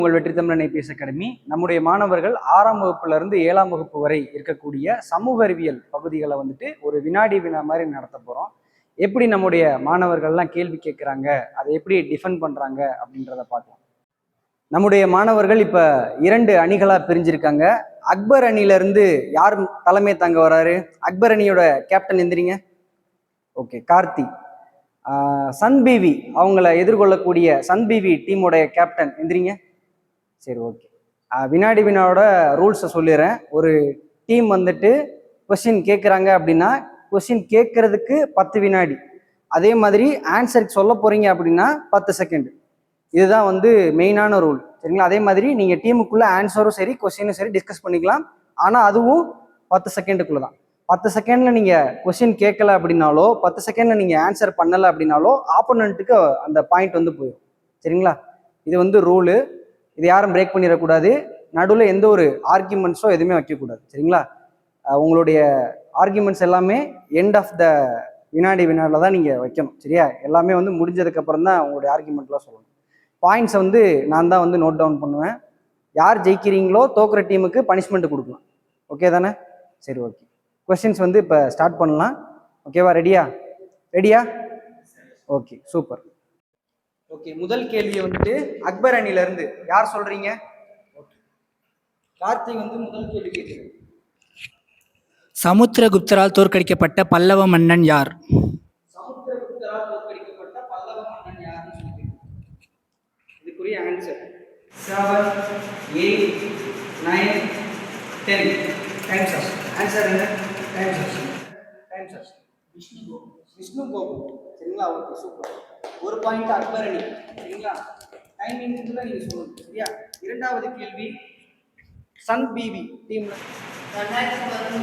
உங்கள் வெற்றி தமிழன் ஐபிஎஸ் அகாடமி நம்முடைய மாணவர்கள் 6ஆம் வகுப்புலேருந்து 7ஆம் வகுப்பு வரை இருக்கக்கூடிய சமூக அறிவியல் பகுதிகளை வந்துட்டு ஒரு வினாடி வினா மாதிரி நடத்த போகிறோம். எப்படி நம்முடைய மாணவர்கள்லாம் கேள்வி கேட்குறாங்க, அதை எப்படி டிஃபெண்ட் பண்ணுறாங்க அப்படின்றத பார்க்கலாம். நம்முடைய மாணவர்கள் இப்போ 2 அணிகளாக பிரிஞ்சிருக்காங்க. அக்பர் அணியிலேருந்து யார் தலைமை தாங்க வராரு? அக்பர் அணியோட கேப்டன் எந்திரிங்க. ஓகே, கார்த்தி. சன் பிவி அவங்கள எதிர்கொள்ளக்கூடிய சன் பிவி டீமோடைய கேப்டன் எந்திரிங்க. சரி, ஓகே. வினாடி வினாவோட ரூல்ஸை சொல்லிடுறேன். ஒரு டீம் வந்துட்டு கொஸ்டின் கேட்குறாங்க அப்படின்னா கொஸ்டின் கேட்கறதுக்கு 10 வினாடி, அதே மாதிரி ஆன்சருக்கு சொல்ல போறீங்க அப்படின்னா 10 செகண்ட். இதுதான் வந்து மெயினான ரூல், சரிங்களா? அதே மாதிரி நீங்கள் டீமுக்குள்ள ஆன்சரும் சரி கொஸ்டினும் சரி டிஸ்கஸ் பண்ணிக்கலாம். ஆனால் அதுவும் 10 செகண்டுக்குள்ள தான். 10 செகண்ட்ல நீங்கள் கொஸ்டின் கேட்கல அப்படின்னாலோ 10 செகண்ட்ல நீங்கள் ஆன்சர் பண்ணலை அப்படின்னாலோ ஆப்போனண்ட்டுக்கு அந்த பாயிண்ட் வந்து போயிடும், சரிங்களா? இது வந்து ரூலு. இது யாரும் பிரேக் பண்ணிடக்கூடாது. நடுவில் எந்த ஒரு ஆர்கியூமெண்ட்ஸோ எதுவுமே வைக்கக்கூடாது, சரிங்களா? உங்களுடைய ஆர்கியூமெண்ட்ஸ் எல்லாமே எண்ட் ஆஃப் த வினாடி வினாடில் தான் நீங்கள் வைக்கணும், சரியா? எல்லாமே வந்து முடிஞ்சதுக்கப்புறம் தான் உங்களுடைய ஆர்கியூமெண்ட்லாம் சொல்லணும். பாயிண்ட்ஸை வந்து நான் தான் வந்து நோட் டவுன் பண்ணுவேன். யார் ஜெயிக்கிறீங்களோ தோக்குற டீமுக்கு பனிஷ்மெண்ட் கொடுக்கலாம். ஓகே தானே? சரி, ஓகே. கொஸ்டின்ஸ் வந்து இப்போ ஸ்டார்ட் பண்ணலாம். ஓகேவா? ரெடியா? Okay, super. ஓகே, முதல் கேள்வியை வந்துட்டு அக்பர் அணில இருந்து யார் சொல்றீங்க? கார்த்தி வந்து முதல் கேள்வி கேட்குறேன். சமுத்திரகுப்தரால் தோற்கடிக்கப்பட்ட பல்லவ மன்னன் யார்? சமுத்திரகுப்தரால் தோற்கடிக்கப்பட்ட பல்லவ மன்னன் யாருன்னு சொல்லி இதுக்குரிய ஆன்சர் 7, 8, 9, 10. டைம்ஸ் ஆஃப் ஆன்சர் என்ன? டைம்ஸ் ஆஃப் விஷ்ணு கோபு, சரிங்களா? Okay, super. ஒரு பாயிண்ட் அக்பர் அணி, சரிங்களா? டைமிங் நீங்கள் சொல்லணும், சரியா? இரண்டாவது கேள்வி சன் பிவி டீம்ல 2011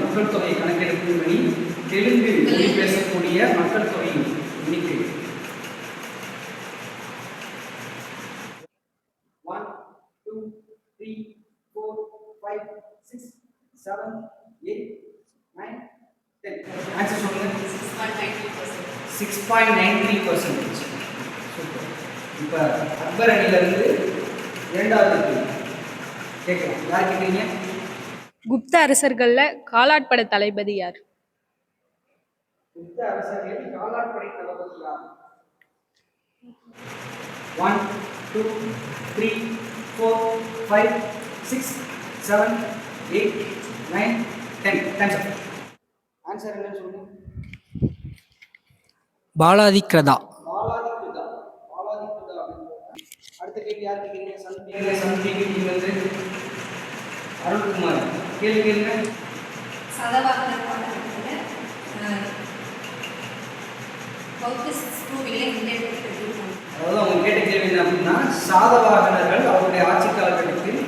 மக்கள் தொகை கணக்கெடுப்பின்படி தெலுங்கு மொழி பேசக்கூடிய மக்கள் தொகை எண்ணிக்கை 1, 2, 3, 4, 5, 6, 7, 8, 9, 10. ஆன்சர் சொல்லுங்க. 6.93%. சூப்பர். இப்போ அக்பர் அணியிலிருந்து இரண்டாவது கேட்கலாம். யார் கேட்குறீங்க? குப்த அரசர்கள்ல காலாட்படை தளபதி யார்? குப்த அரசர்கள் காலாட்படை தளபதி யார்? 1, 2, 3, 4, 5, 6, 7, 8, 9, 10. ஆன்சர் என்னன்னு சொல்லுங்க. பாலாதிக்ரதா. அடுத்த கேள்வி யார் கேட்குறீங்க? சன் டிவி டீம் வந்து அருள்குமார். கேள்வி கேளுங்க. அதாவது அவங்க கேட்ட கேள்வி என்ன அப்படின்னா, சாதவாகனர்கள் அவருடைய ஆட்சி காலகட்டத்தில்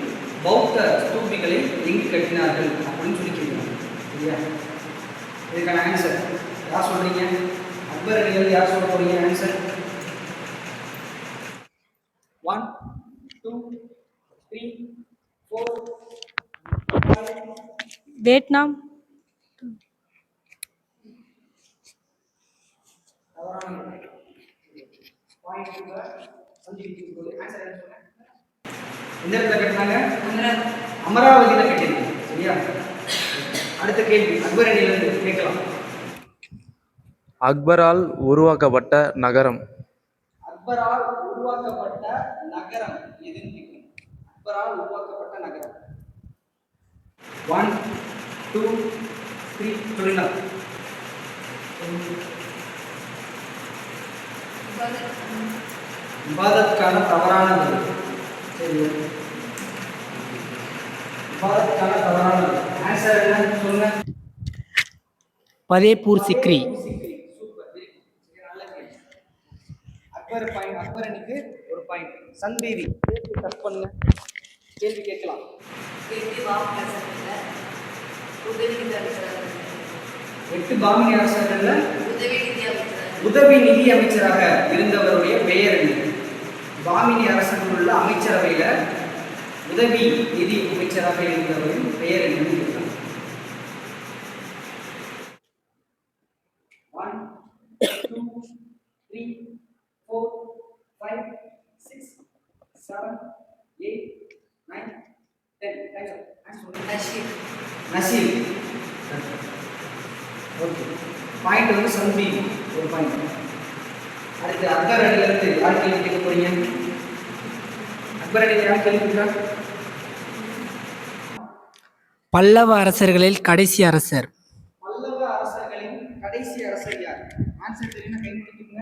பௌத்த ஸ்தூபிகளை எங்கு கட்டினார்கள் அப்படின்னு சொல்லி கேட்கிறாங்க, சரியா? இதுக்கான ஆன்சர் யார் சொல்றீங்க? அக்பர் அணியில் யார் சொல்ல போறீங்க? ஆன்சர் 1, 2, 3, 4, 5. வியட்நாம். எந்த இடத்துல கட்டினாங்க? அமராவதியில் கட்டினாங்க, சரியா? அடுத்த கேள்வி அக்பர் அணியிலிருந்து கேட்கலாம். அக்பரால் உருவாக்கப்பட்ட நகரம். அக்பரால் உருவாக்கப்பட்ட நகரம் எதுன்னு கேட்கணும். அக்பரால் உருவாக்கப்பட்ட நகரம் 1, 2, 3 சொல்லலாம். இபாதத்துக்கான தவறான பதில். சரி, இபாதத்துக்கான தவறான பதில். ஆன்சர் என்ன சொல்லுங்க. பதேபூர் சிக்ரி. அக்பர் அணிக்கு ஒரு பாயிண்ட். சன் டிவி டச் பண்ணுங்க. கேள்வி கேட்கலாம். 8 பாமினி அரசர்கள்ல உதவி நிதி அமைச்சராக இருந்தவருடைய பெயர் என்ன? பாமினி அரசர்கள் உள்ள அமைச்சரவையில உதவி நிதி அமைச்சராக இருந்தவரின் பெயர் என்னன்னு கேட்கலாம். 1, 2 3 4 5 6 7 8 9 10. நசீர். நசீர். ஓகே. பாயிண்ட் வந்து சந்தி ஒரு பாயிண்ட். அடுத்து அக்பர் அணிலிருந்து யார் கேள்வி கேட்க போறீங்க? அக்பர் அணியில் யார் கேள்வி கேட்கிறா? பல்லவ அரசர்களில் கடைசி அரசர். பல்லவ அரசர்களின் கடைசி அரசர் யார்? ஆன்சர் தெரியுமா? கை முடிக்குங்க.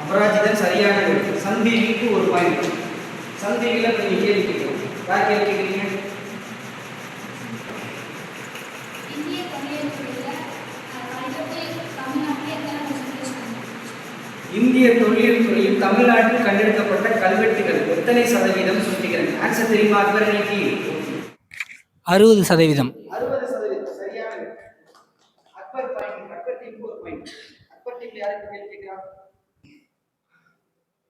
அபராஜிதன் சரியான விடை. சந்திக்கு ஒரு பாயிண்ட். சந்தியில நீங்க கேள்வி கேட்கணும். யார் கேள்வி கேட்கிறீங்க? இந்திய தொல்லியல் துறையில் தமிழ்நாட்டில் கண்டெடுக்கப்பட்ட கல்வெட்டுகள் எத்தனை சதவீதம் சொல்லுகிறேன்? ஆன்சர் தெரியுமா? அக்பர் அணிக்கு 60%. 60% சரியான விடை. அக்பர் பாயிண்ட். அக்பர் டீம் ஒரு பாயிண்ட். அக்பர் டீம் யாருக்கு கேள்வி கேட்கிறா?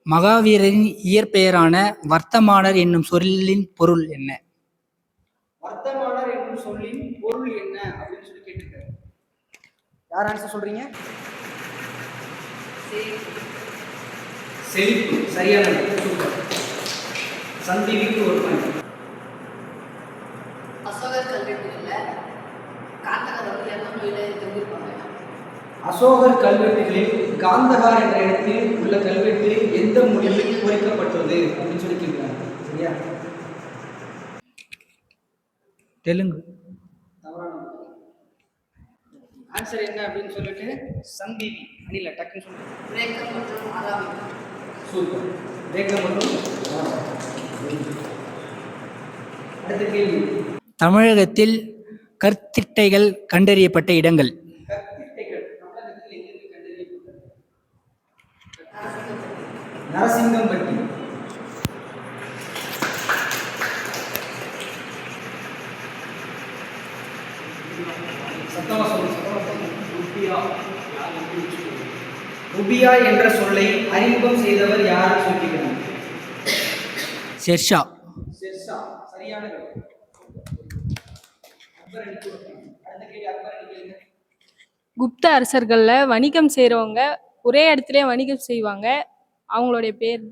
மகாவீரரின் இயற்பெயரான வர்த்தமானர் என்னும் சொல்லின் பொருள் என்ன? வர்த்தமானர் என்னும் சொல்லின் பொருள் என்ன அப்படின்னு சொல்லி கேட்டிருக்காரு. யார் ஆன்சர் சொல்றீங்க? செழிப்பு சரியான விடை. சந்தீவிக்கு ஒரு பாயிண்ட். அசோகர் கல்வெட்டுகள்ல காந்தகார் வந்து எந்த மொழியில எழுதியிருப்பாங்க? அசோகர் கல்வெட்டுகளில் காந்தகார் என்ற இடத்தில் உள்ள கல்வெட்டு எந்த மொழியில் பொறிக்கப்பட்டுள்ளது அப்படின்னு சொல்லி கேட்கிறாங்க. சரியா? தெலுங்கு. தவறான ஆன்சர் என்ன அப்படின்னு சொல்லிட்டு சந்தீவி அணில டக்குன்னு சொல்லுங்க. கிரேக்கம் மற்றும் அராபிக். சூப்பர். கிரேக்கம் மற்றும் அடுத்த கேள்வி. தமிழகத்தில் கற்திட்டைகள் கண்டறியப்பட்ட இடங்கள். கற்திட்டைகள் தமிழகத்தில் எங்கிருந்து கண்டறியப்பட்டது? நரசிங்கம்பட்டி. சத்தமா சொல்லுங்க. ருபியா என்ற சொல்லை அறிமுகம் செய்தவர் யார் சொல்லுகிறார்? ஷெர்ஷா. ஷெர்ஷா சரியான விடை. அக்பர் அணிக்கு ஒரு point. அடுத்த கேள்வி அக்பர் அணி கேளுங்க. குப்த அரசர்கள்ல வணிகம் செய்றவங்க ஒரே இடத்துல வணிகம் செய்வாங்க. அவங்களுடைய பேர்?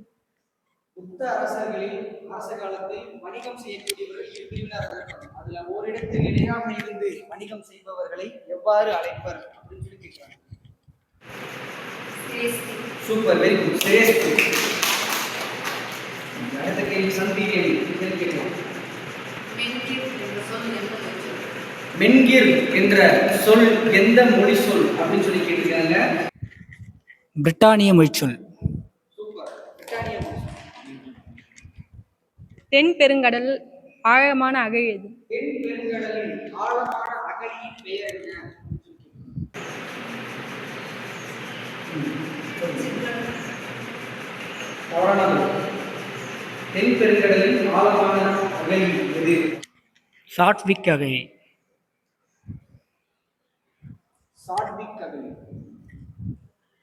குப்த அரசர்களில் அரச காலத்தில் வணிகம் செய்யக்கூடியவர்கள் இரு பிரிவினராக இருப்பாங்க. அதுல ஓரிடத்தில் இணையாக இருந்து வணிகம் செய்பவர்களை எவ்வாறு அழைப்பர் அப்படின்னு சொல்லி கேட்கிறாங்க. Super, very good. சிரேஷ்டி. அடுத்த கேள்வி சந்தி கேள்வி கேட்கலாம். மென்கிர் என்ற சொல் எந்த மொழி சொல் அப்படின்னு சொல்லி கேட்டிருக்காங்க. பிரிட்டானிய மொழிச்சொல். சூப்பர், பிரிட்டானிய மொழி. தென் பெருங்கடல் ஆழமான அகழி எது? தென் பெருங்கடலின் ஆழமான அகழியின் பெயர் என்ன? தென் பெருங்கடலின் ஆழமான அகழி எது? சாட்விக் அகழி. சாட்விக் அகழி.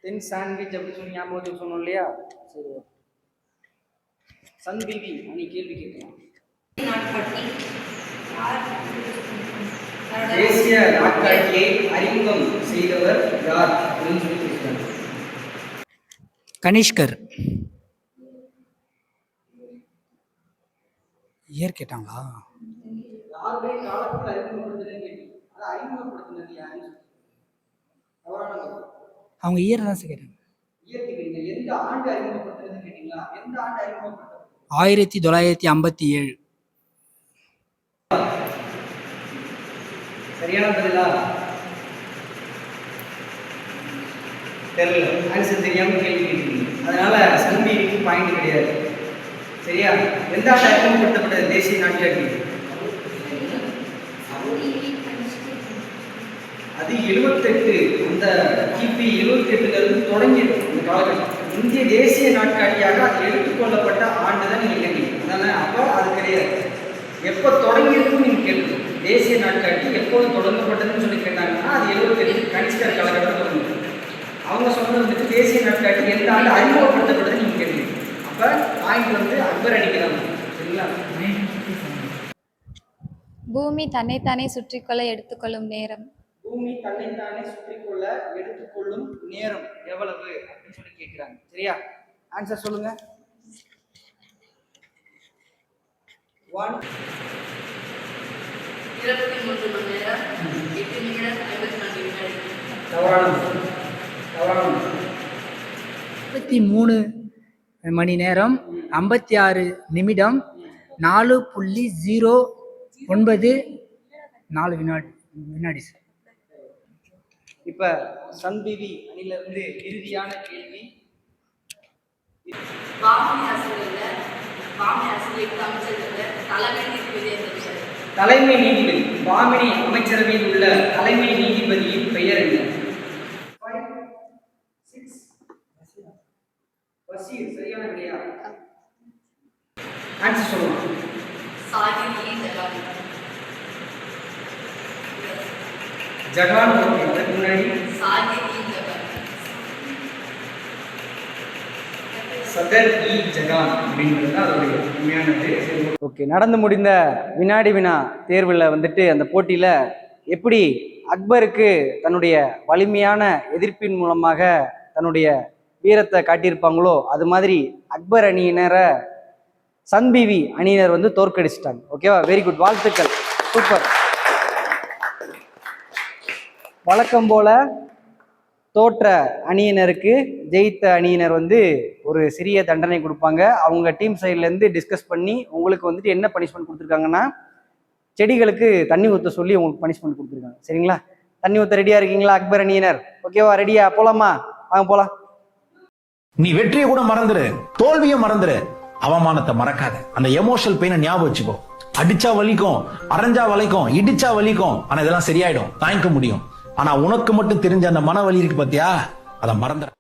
தென் சாண்ட்விச் அப்படி சொல்லி ஞாபகத்துக்கு சொன்னோம் இல்லையா? சரி, சந்திவி அணி கேள்வி கேட்கலாம். தேசிய நாட்காட்டியை அறிமுகம் செய்தவர் யார் அப்படின்னு சொல்லி கேட்கிறாங்க. கனிஷ்கர். இயர் கேட்டாங்களா? யாருடைய காலத்தில் அறிமுகப்படுத்துறதுன்னு கேட்டீங்க. அதை அறிமுகப்படுத்துனது யாருன்னு தவறான. அவங்க இயர் தான் கேட்டாங்க. இயர் கேட்குறீங்க. எந்த ஆண்டு அறிமுகப்படுத்துறதுன்னு கேட்டீங்களா? எந்த ஆண்டு அறிமுகப்படுத்துறது? 1957. சரியான பதிலா? தெரியல. ஆன்சர் தெரியாம கேள்வி கேட்டீங்க. அதனால சந்திக்கு பாயிண்ட் கிடையாது. சரியா? எந்த ஆண்டு அறிமுகப்படுத்தப்பட்டது தேசிய நாட்காட்டி? அது 78. அந்த கிபி 78ல இருந்து தொடங்கியது இந்த காலகட்டம். இந்திய தேசிய நாட்காட்டியாக அது எடுத்துக்கொள்ளப்பட்ட ஆண்டு தான் நீங்க கேட்டீங்க. அதானே? அப்போ அது கிடையாது. எப்போ தொடங்கியதுன்னு நீங்க கேட்கணும். தேசிய நாட்காட்டி எப்போது தொடங்கப்பட்டதுன்னு சொல்லி கேட்டாங்கன்னா அது 78 கனிஷ்கர் காலகட்டம் தொடங்குது. அவங்க சொன்னது வந்துட்டு தேசிய நாட்காட்டி எந்த ஆண்டு அறிமுகப்படுத்தப்பட்டதுன்னு நீங்க கேட்டீங்க. அப்போ பாயிண்ட் வந்து அக்பர் அடிக்கலாம். சரிங்களா? பூமி தன்னைத்தானே சுற்றிக்கொள்ள எடுத்துக்கொள்ளும் நேரம். பூமி தன்னைத்தானே சுற்றிக்கொள்ள எடுத்துக்கொள்ளும் நேரம் எவ்வளவு அப்படின்னு சொல்லி கேட்கிறாங்க. சரியா? ஆன்சர் சொல்லுங்க. 1 23 மணி நேரம் 8 நிமிடம் 54 வினாடி. தவறானது. 23 மணி நேரம் 56 நிமிடம் 4.09 வினாடி சார். இப்ப சன் டிவி அணில இருந்து இறுதியான கேள்வி. பாமணி அரசுகள்ல அமைச்சர்கள்ல தலைமை நீதிபதி என்று சார். தலைமை நீதிபதி பாமினி அமைச்சரவையில் உள்ள தலைமை நீதிபதியின் பெயர் என்ன? 5 6 வசீர். சரியான விடையா? ஆன்சர் சொல்லுங்க. சாகிர் ஜகான். ஜகான். அதுக்கு முன்னாடி சாகிர் ஜகான். சதர் இ ஜகான் அப்படின்றது அதோடைய உண்மையானது. ஓகே, நடந்து முடிந்த வினாடி வினா தேர்வில் வந்துட்டு அந்த போட்டியில் எப்படி அக்பருக்கு தன்னுடைய வலிமையான எதிர்ப்பின் மூலமாக தன்னுடைய வீரத்தை காட்டியிருப்பாங்களோ அது மாதிரி அக்பர் அணியினரை சன் டிவி அணியினர் வந்து தோற்கடிச்சிட்டாங்க. ஓகேவா? வெரி குட், வாழ்த்துக்கள், சூப்பர். வழக்கம் போல தோற்ற அணியினருக்கு ஜெயித்த அணியினர் வந்து ஒரு சிறிய தண்டனை கொடுப்பாங்க. அவங்க டீம் சைட்லேருந்து டிஸ்கஸ் பண்ணி உங்களுக்கு வந்துட்டு என்ன பனிஷ்மெண்ட் கொடுத்துருக்காங்கன்னா, செடிகளுக்கு தண்ணி ஊற்ற சொல்லி உங்களுக்கு பனிஷ்மெண்ட் கொடுத்துருக்காங்க. சரிங்களா? தண்ணி ஊற்ற ரெடியா இருக்கீங்களா அக்பர் அணியினர்? ஓகேவா? ரெடியா? போலாமா? வாங்க போலாம். நீ வெற்றியை கூட மறந்துரு, தோல்வியும் மறந்துரு, அவமானத்தை மறக்காத. அந்த எமோஷனல் பெயினை ஞாபகம் வச்சுக்கோ. அடிச்சா வலிக்கும், அரைஞ்சா வலிக்கும், இடிச்சா வலிக்கும், ஆனா இதெல்லாம் சரியாயிடும், தாங்கிக்க முடியும். ஆனா உனக்கு மட்டும் தெரிஞ்ச அந்த மன வலி இருக்கு பாத்தியா, அதை மறந்துட.